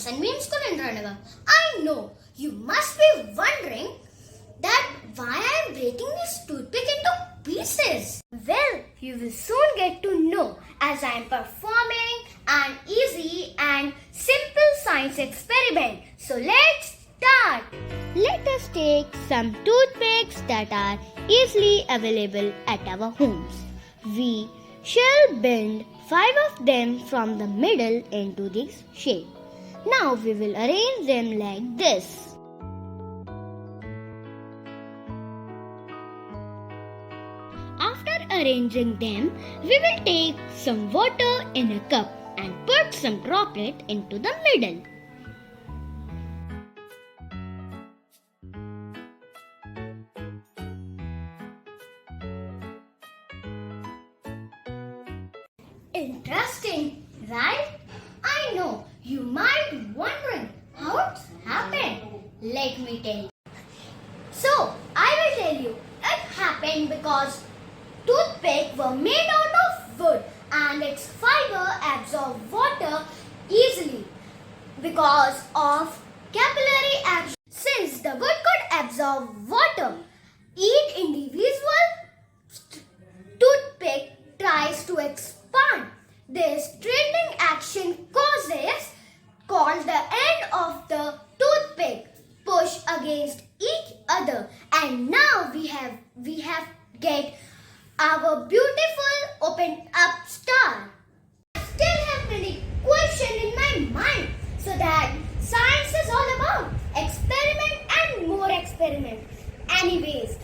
sunbeams couldn't run away. I know. You must be wondering that why I am breaking this toothpick into pieces. Well, you will soon get to know as I am performing an easy and simple science experiment. So let's start. Let us take some toothpicks that are easily available at our homes. We shall bend 5 of them from the middle into this shape. Now we will arrange them like this. After arranging them, we will take some water in a cup and put some droplet into the middle. Interesting, right? I know you might be wondering how it happened. Let me tell you. So, I will tell you. It happened because toothpicks were made out of wood and its fiber absorb water easily because of capillary action. Since the wood could absorb water, each individual toothpick tries to expand. This straightening action called the end of the toothpick push against each other, and now we have get our beautiful opened up star. I still have many questions in my mind, so that science is all about experiment and more experiment. Anyways,